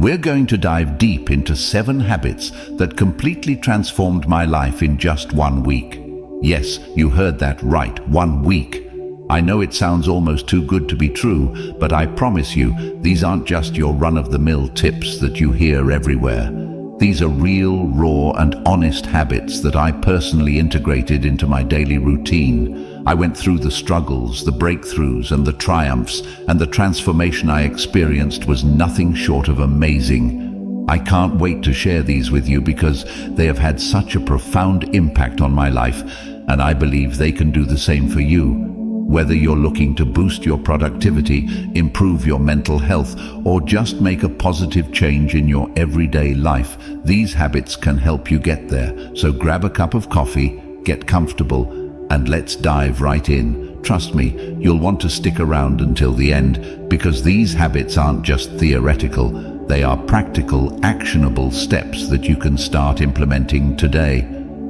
We're going to dive deep into 7 habits that completely transformed my life in just 1 week. Yes, you heard that right, 1 week. I know it sounds almost too good to be true, but I promise you, these aren't just your run-of-the-mill tips that you hear everywhere. These are real, raw, and honest habits that I personally integrated into my daily routine. I went through the struggles, the breakthroughs, and the triumphs, and the transformation I experienced was nothing short of amazing. I can't wait to share these with you because they have had such a profound impact on my life, and I believe they can do the same for you. Whether you're looking to boost your productivity, improve your mental health, or just make a positive change in your everyday life, these habits can help you get there. So grab a cup of coffee, get comfortable, and let's dive right in. Trust me, you'll want to stick around until the end because these habits aren't just theoretical. They are practical, actionable steps that you can start implementing today.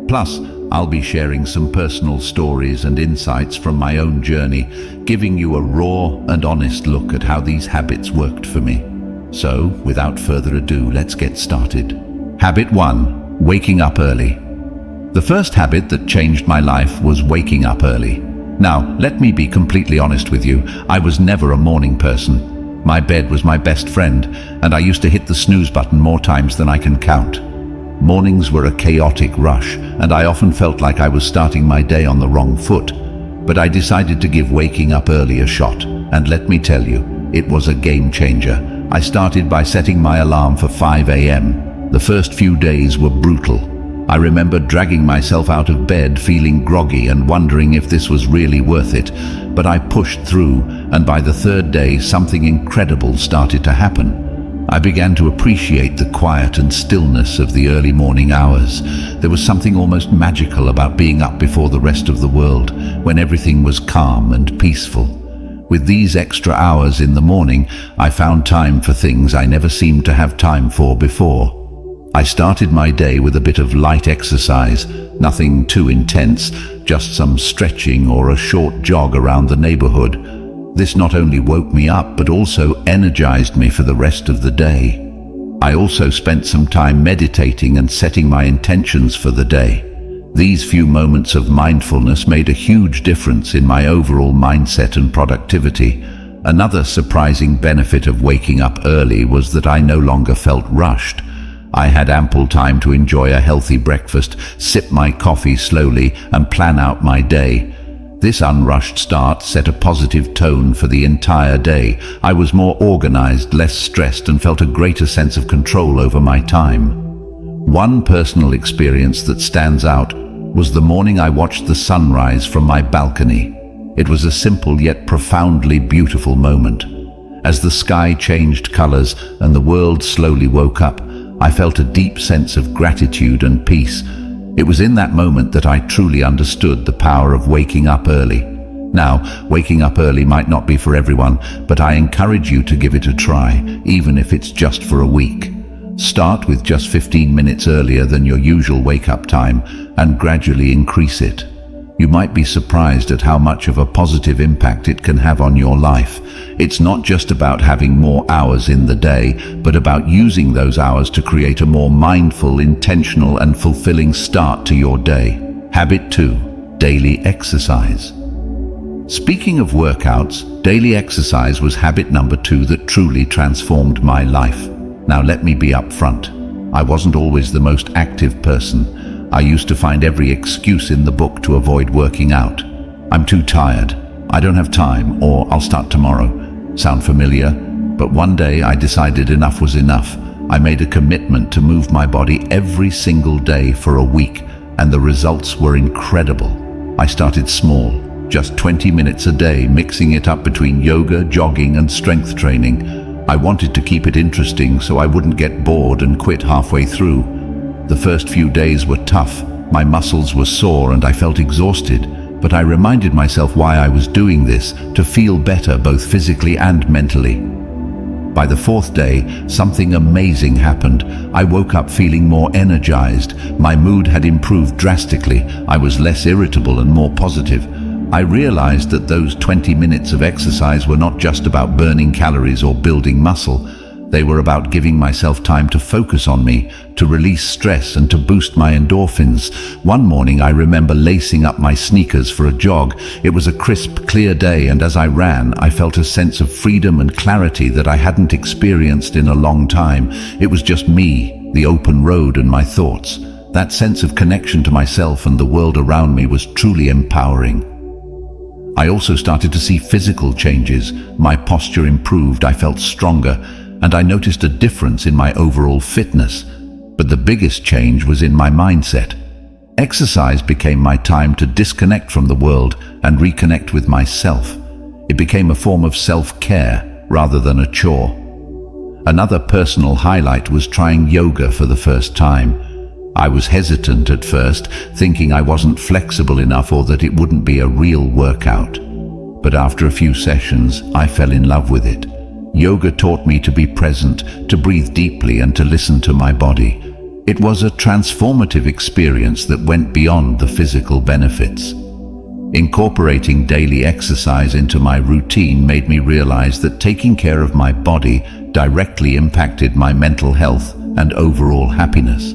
Plus, I'll be sharing some personal stories and insights from my own journey, giving you a raw and honest look at how these habits worked for me. So, without further ado, let's get started. Habit 1. Waking up early. The first habit that changed my life was waking up early. Now, let me be completely honest with you. I was never a morning person. My bed was my best friend, and I used to hit the snooze button more times than I can count. Mornings were a chaotic rush, and I often felt like I was starting my day on the wrong foot. But I decided to give waking up early a shot, and let me tell you, it was a game changer. I started by setting my alarm for 5 a.m. The first few days were brutal. I remember dragging myself out of bed feeling groggy and wondering if this was really worth it, but I pushed through, and by the 3rd day something incredible started to happen. I began to appreciate the quiet and stillness of the early morning hours. There was something almost magical about being up before the rest of the world, when everything was calm and peaceful. With these extra hours in the morning, I found time for things I never seemed to have time for before. I started my day with a bit of light exercise, nothing too intense, just some stretching or a short jog around the neighborhood. This not only woke me up, but also energized me for the rest of the day. I also spent some time meditating and setting my intentions for the day. These few moments of mindfulness made a huge difference in my overall mindset and productivity. Another surprising benefit of waking up early was that I no longer felt rushed. I had ample time to enjoy a healthy breakfast, sip my coffee slowly, and plan out my day. This unrushed start set a positive tone for the entire day. I was more organized, less stressed, and felt a greater sense of control over my time. One personal experience that stands out was the morning I watched the sunrise from my balcony. It was a simple yet profoundly beautiful moment. As the sky changed colors and the world slowly woke up, I felt a deep sense of gratitude and peace. It was in that moment that I truly understood the power of waking up early. Now, waking up early might not be for everyone, but I encourage you to give it a try, even if it's just for a week. Start with just 15 minutes earlier than your usual wake-up time and gradually increase it. You might be surprised at how much of a positive impact it can have on your life. It's not just about having more hours in the day, but about using those hours to create a more mindful, intentional, and fulfilling start to your day. Habit 2. Daily exercise. Speaking of workouts, daily exercise was habit number 2 that truly transformed my life. Now let me be upfront. I wasn't always the most active person. I used to find every excuse in the book to avoid working out. I'm too tired, I don't have time, or I'll start tomorrow. Sound familiar? But one day I decided enough was enough. I made a commitment to move my body every single day for a week, and the results were incredible. I started small, just 20 minutes a day, mixing it up between yoga, jogging, and strength training. I wanted to keep it interesting so I wouldn't get bored and quit halfway through. The first few days were tough. My muscles were sore and I felt exhausted, but I reminded myself why I was doing this, to feel better both physically and mentally. By the 4th day, something amazing happened. I woke up feeling more energized. My mood had improved drastically. I was less irritable and more positive. I realized that those 20 minutes of exercise were not just about burning calories or building muscle. They were about giving myself time to focus on me, to release stress and to boost my endorphins. One morning I remember lacing up my sneakers for a jog. It was a crisp, clear day, and as I ran, I felt a sense of freedom and clarity that I hadn't experienced in a long time. It was just me, the open road, and my thoughts. That sense of connection to myself and the world around me was truly empowering. I also started to see physical changes. My posture improved, I felt stronger, and I noticed a difference in my overall fitness. But the biggest change was in my mindset. Exercise became my time to disconnect from the world and reconnect with myself. It became a form of self-care rather than a chore. Another personal highlight was trying yoga for the first time. I was hesitant at first, thinking I wasn't flexible enough or that it wouldn't be a real workout. But after a few sessions, I fell in love with it. Yoga taught me to be present, to breathe deeply, and to listen to my body. It was a transformative experience that went beyond the physical benefits. Incorporating daily exercise into my routine made me realize that taking care of my body directly impacted my mental health and overall happiness.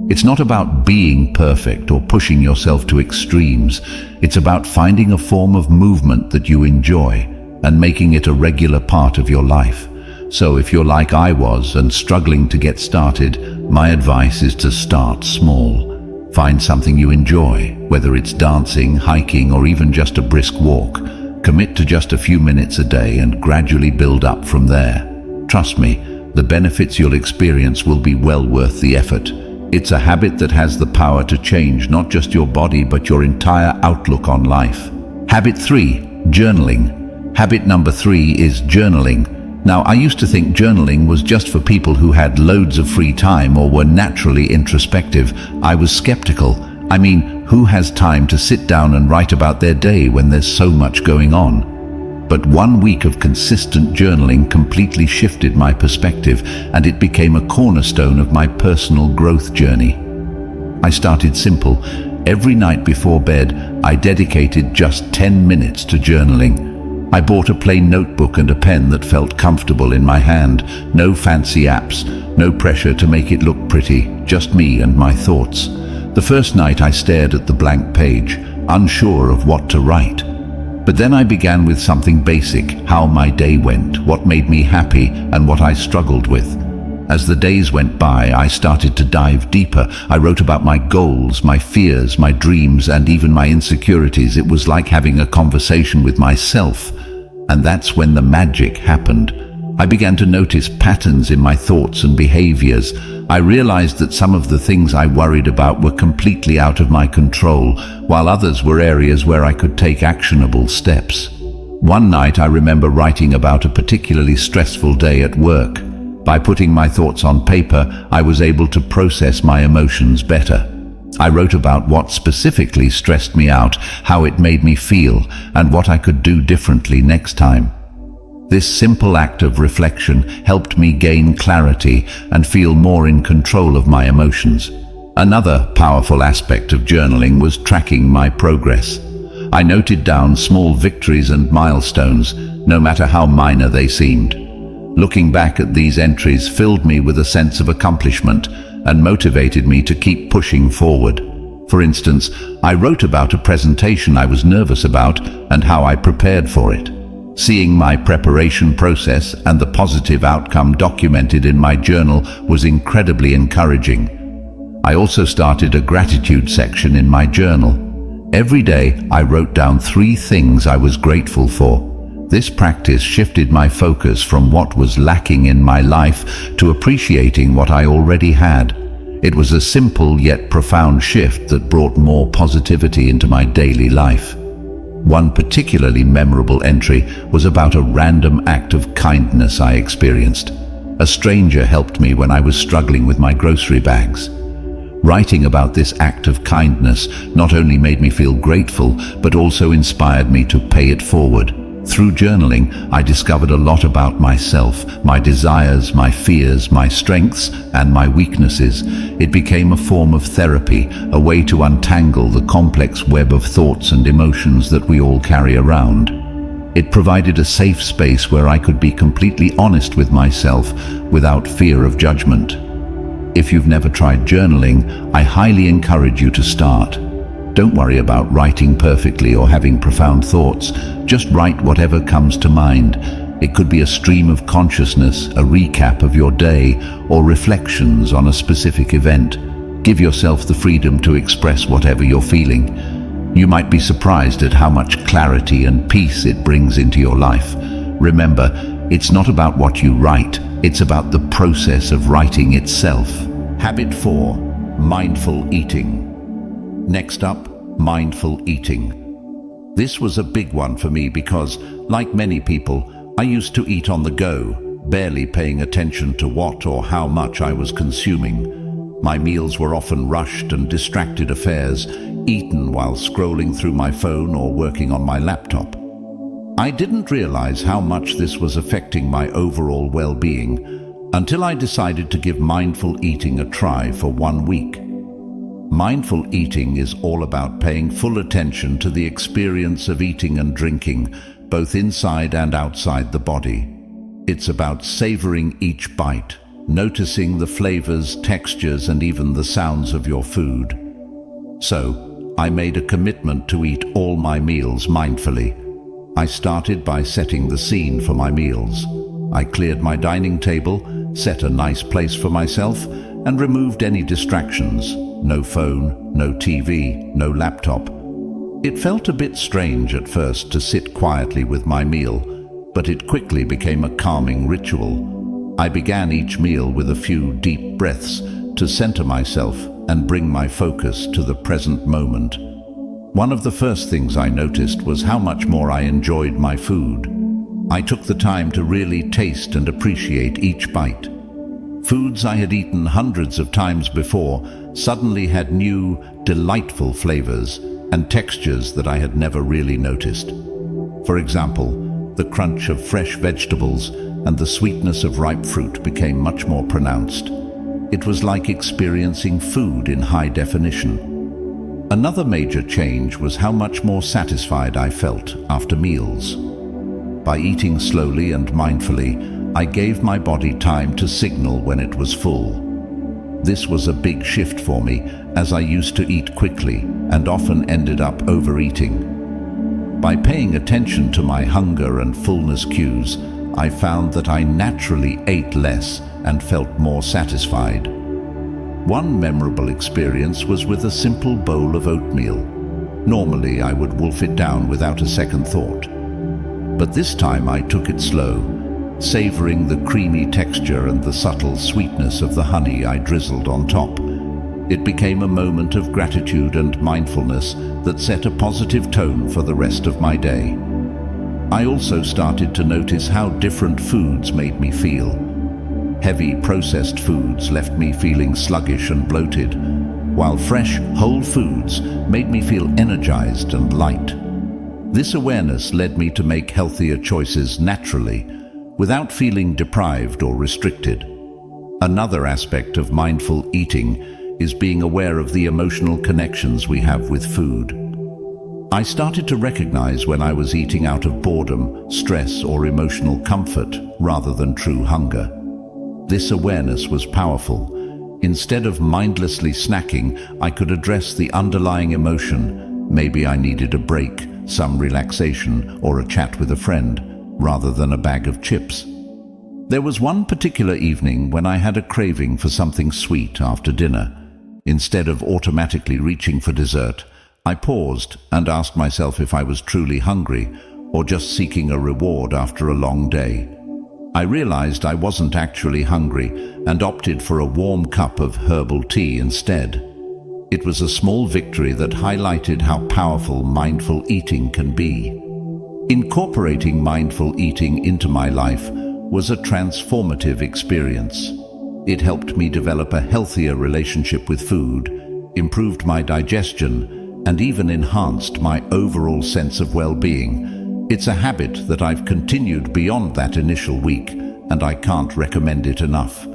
It's not about being perfect or pushing yourself to extremes. It's about finding a form of movement that you enjoy and making it a regular part of your life. So if you're like I was and struggling to get started, my advice is to start small. Find something you enjoy, whether it's dancing, hiking, or even just a brisk walk. Commit to just a few minutes a day and gradually build up from there. Trust me, the benefits you'll experience will be well worth the effort. It's a habit that has the power to change not just your body but your entire outlook on life. Habit 3, journaling. Habit number 3 is journaling. Now, I used to think journaling was just for people who had loads of free time or were naturally introspective. I was skeptical. I mean, who has time to sit down and write about their day when there's so much going on? But 1 week of consistent journaling completely shifted my perspective, and it became a cornerstone of my personal growth journey. I started simple. Every night before bed, I dedicated just 10 minutes to journaling. I bought a plain notebook and a pen that felt comfortable in my hand. No fancy apps, no pressure to make it look pretty, just me and my thoughts. The first night I stared at the blank page, unsure of what to write. But then I began with something basic: how my day went, what made me happy, and what I struggled with. As the days went by, I started to dive deeper. I wrote about my goals, my fears, my dreams, and even my insecurities. It was like having a conversation with myself. And that's when the magic happened. I began to notice patterns in my thoughts and behaviors. I realized that some of the things I worried about were completely out of my control, while others were areas where I could take actionable steps. One night I remember writing about a particularly stressful day at work. By putting my thoughts on paper, I was able to process my emotions better. I wrote about what specifically stressed me out, how it made me feel, and what I could do differently next time. This simple act of reflection helped me gain clarity and feel more in control of my emotions. Another powerful aspect of journaling was tracking my progress. I noted down small victories and milestones, no matter how minor they seemed. Looking back at these entries filled me with a sense of accomplishment and motivated me to keep pushing forward. For instance, I wrote about a presentation I was nervous about and how I prepared for it. Seeing my preparation process and the positive outcome documented in my journal was incredibly encouraging. I also started a gratitude section in my journal. Every day, I wrote down 3 things I was grateful for. This practice shifted my focus from what was lacking in my life to appreciating what I already had. It was a simple yet profound shift that brought more positivity into my daily life. One particularly memorable entry was about a random act of kindness I experienced. A stranger helped me when I was struggling with my grocery bags. Writing about this act of kindness not only made me feel grateful, but also inspired me to pay it forward. Through journaling, I discovered a lot about myself, my desires, my fears, my strengths, and my weaknesses. It became a form of therapy, a way to untangle the complex web of thoughts and emotions that we all carry around. It provided a safe space where I could be completely honest with myself without fear of judgment. If you've never tried journaling, I highly encourage you to start. Don't worry about writing perfectly or having profound thoughts. Just write whatever comes to mind. It could be a stream of consciousness, a recap of your day, or reflections on a specific event. Give yourself the freedom to express whatever you're feeling. You might be surprised at how much clarity and peace it brings into your life. Remember, it's not about what you write, it's about the process of writing itself. Habit 4. Mindful eating. Next up, mindful eating. This was a big one for me because, like many people, I used to eat on the go, barely paying attention to what or how much I was consuming. My meals were often rushed and distracted affairs, eaten while scrolling through my phone or working on my laptop. I didn't realize how much this was affecting my overall well-being until I decided to give mindful eating a try for 1 week. Mindful eating is all about paying full attention to the experience of eating and drinking, both inside and outside the body. It's about savoring each bite, noticing the flavors, textures, and even the sounds of your food. So, I made a commitment to eat all my meals mindfully. I started by setting the scene for my meals. I cleared my dining table, set a nice place for myself, and removed any distractions. No phone, no TV, no laptop. It felt a bit strange at first to sit quietly with my meal, but it quickly became a calming ritual. I began each meal with a few deep breaths to center myself and bring my focus to the present moment. One of the first things I noticed was how much more I enjoyed my food. I took the time to really taste and appreciate each bite. Foods I had eaten hundreds of times before suddenly had new, delightful flavors and textures that I had never really noticed. For example, the crunch of fresh vegetables and the sweetness of ripe fruit became much more pronounced. It was like experiencing food in high definition. Another major change was how much more satisfied I felt after meals. By eating slowly and mindfully, I gave my body time to signal when it was full. This was a big shift for me, as I used to eat quickly and often ended up overeating. By paying attention to my hunger and fullness cues, I found that I naturally ate less and felt more satisfied. One memorable experience was with a simple bowl of oatmeal. Normally, I would wolf it down without a second thought. But this time I took it slow, savoring the creamy texture and the subtle sweetness of the honey I drizzled on top. It became a moment of gratitude and mindfulness that set a positive tone for the rest of my day. I also started to notice how different foods made me feel. Heavy processed foods left me feeling sluggish and bloated, while fresh, whole foods made me feel energized and light. This awareness led me to make healthier choices naturally, without feeling deprived or restricted. Another aspect of mindful eating is being aware of the emotional connections we have with food. I started to recognize when I was eating out of boredom, stress, or emotional comfort rather than true hunger. This awareness was powerful. Instead of mindlessly snacking, I could address the underlying emotion. Maybe I needed a break, some relaxation, or a chat with a friend, rather than a bag of chips. There was one particular evening when I had a craving for something sweet after dinner. Instead of automatically reaching for dessert, I paused and asked myself if I was truly hungry or just seeking a reward after a long day. I realized I wasn't actually hungry and opted for a warm cup of herbal tea instead. It was a small victory that highlighted how powerful mindful eating can be. Incorporating mindful eating into my life was a transformative experience. It helped me develop a healthier relationship with food, improved my digestion, and even enhanced my overall sense of well-being. It's a habit that I've continued beyond that initial week, and I can't recommend it enough.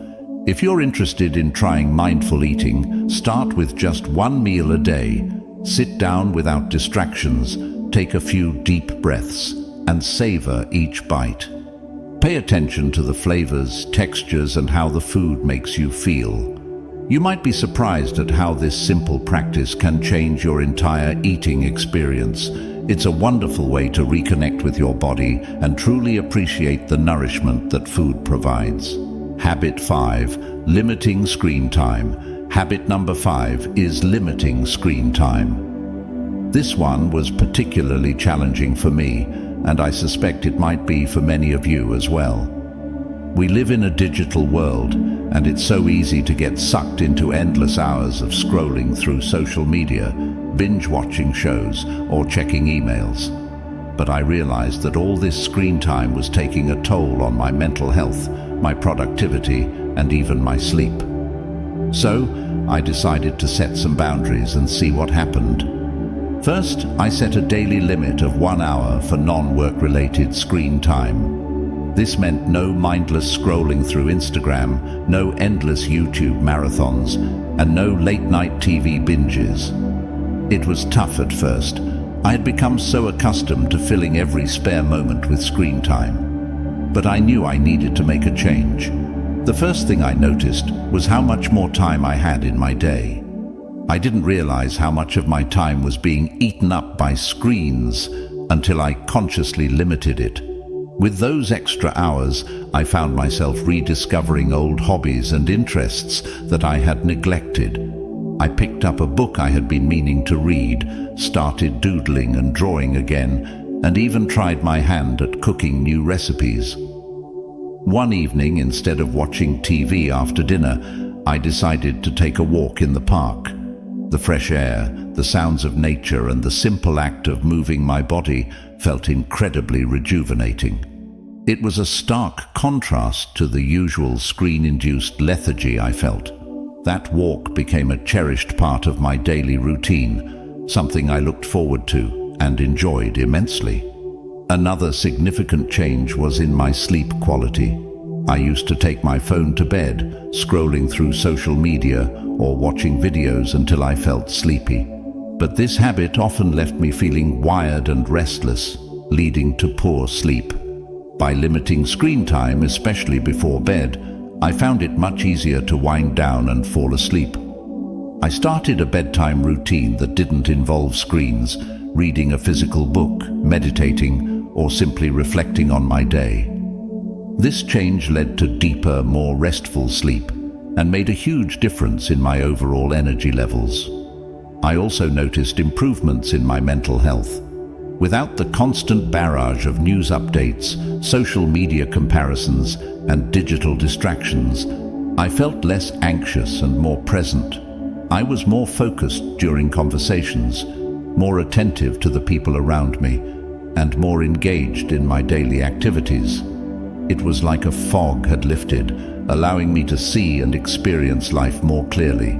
If you're interested in trying mindful eating, start with just 1 meal a day. Sit down without distractions, take a few deep breaths, and savor each bite. Pay attention to the flavors, textures, and how the food makes you feel. You might be surprised at how this simple practice can change your entire eating experience. It's a wonderful way to reconnect with your body and truly appreciate the nourishment that food provides. Habit 5. Limiting screen time. Habit number 5 is limiting screen time. This one was particularly challenging for me, and I suspect it might be for many of you as well. We live in a digital world, and it's so easy to get sucked into endless hours of scrolling through social media, binge-watching shows, or checking emails. But I realized that all this screen time was taking a toll on my mental health, my productivity, and even my sleep. So, I decided to set some boundaries and see what happened. First, I set a daily limit of 1 hour for non-work-related screen time. This meant no mindless scrolling through Instagram, no endless YouTube marathons, and no late-night TV binges. It was tough at first. I had become so accustomed to filling every spare moment with screen time. But I knew I needed to make a change. The first thing I noticed was how much more time I had in my day. I didn't realize how much of my time was being eaten up by screens until I consciously limited it. With those extra hours, I found myself rediscovering old hobbies and interests that I had neglected. I picked up a book I had been meaning to read, started doodling and drawing again, and even tried my hand at cooking new recipes. One evening, instead of watching TV after dinner, I decided to take a walk in the park. The fresh air, the sounds of nature, and the simple act of moving my body felt incredibly rejuvenating. It was a stark contrast to the usual screen-induced lethargy I felt. That walk became a cherished part of my daily routine, something I looked forward to and enjoyed immensely. Another significant change was in my sleep quality. I used to take my phone to bed, scrolling through social media or watching videos until I felt sleepy. But this habit often left me feeling wired and restless, leading to poor sleep. By limiting screen time, especially before bed, I found it much easier to wind down and fall asleep. I started a bedtime routine that didn't involve screens, reading a physical book, meditating, or simply reflecting on my day. This change led to deeper, more restful sleep and made a huge difference in my overall energy levels. I also noticed improvements in my mental health. Without the constant barrage of news updates, social media comparisons, and digital distractions, I felt less anxious and more present. I was more focused during conversations, more attentive to the people around me, and more engaged in my daily activities. It was like a fog had lifted, allowing me to see and experience life more clearly.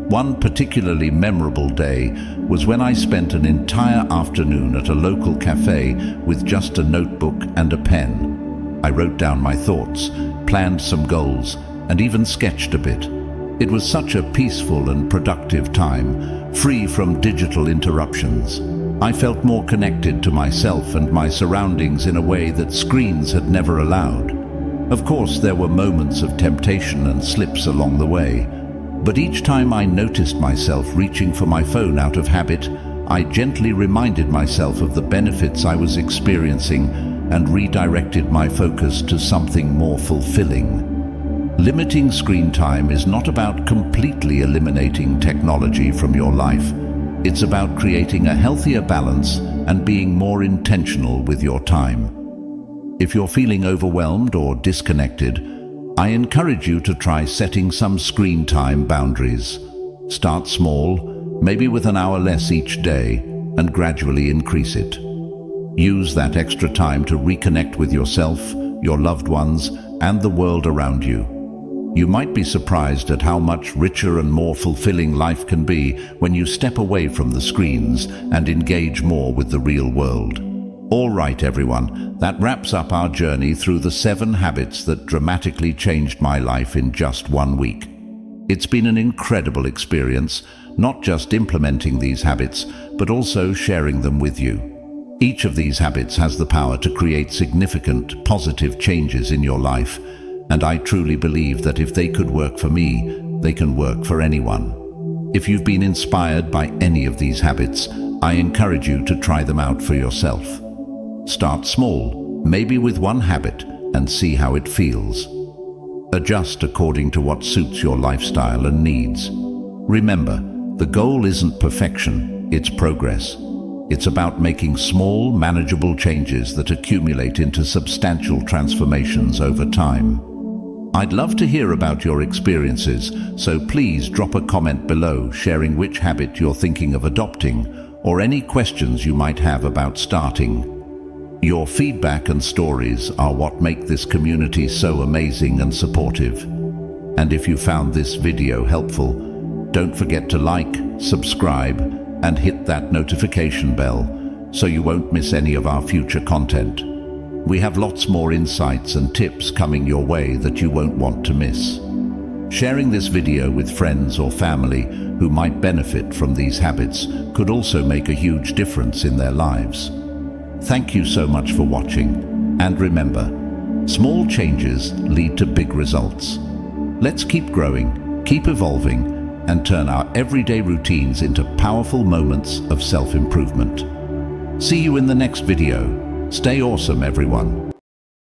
One particularly memorable day was when I spent an entire afternoon at a local cafe with just a notebook and a pen. I wrote down my thoughts, planned some goals, and even sketched a bit. It was such a peaceful and productive time, free from digital interruptions. I felt more connected to myself and my surroundings in a way that screens had never allowed. Of course, there were moments of temptation and slips along the way, but each time I noticed myself reaching for my phone out of habit, I gently reminded myself of the benefits I was experiencing and redirected my focus to something more fulfilling. Limiting screen time is not about completely eliminating technology from your life. It's about creating a healthier balance and being more intentional with your time. If you're feeling overwhelmed or disconnected, I encourage you to try setting some screen time boundaries. Start small, maybe with an hour less each day, and gradually increase it. Use that extra time to reconnect with yourself, your loved ones, and the world around you. You might be surprised at how much richer and more fulfilling life can be when you step away from the screens and engage more with the real world. All right, everyone, that wraps up our journey through the 7 habits that dramatically changed my life in just 1 week. It's been an incredible experience, not just implementing these habits, but also sharing them with you. Each of these habits has the power to create significant, positive changes in your life, and I truly believe that if they could work for me, they can work for anyone. If you've been inspired by any of these habits, I encourage you to try them out for yourself. Start small, maybe with one habit, and see how it feels. Adjust according to what suits your lifestyle and needs. Remember, the goal isn't perfection, it's progress. It's about making small, manageable changes that accumulate into substantial transformations over time. I'd love to hear about your experiences, so please drop a comment below sharing which habit you're thinking of adopting or any questions you might have about starting. Your feedback and stories are what make this community so amazing and supportive. And if you found this video helpful, don't forget to like, subscribe, and hit that notification bell so you won't miss any of our future content. We have lots more insights and tips coming your way that you won't want to miss. Sharing this video with friends or family who might benefit from these habits could also make a huge difference in their lives. Thank you so much for watching, and remember, small changes lead to big results. Let's keep growing, keep evolving, and turn our everyday routines into powerful moments of self-improvement. See you in the next video. Stay awesome, everyone.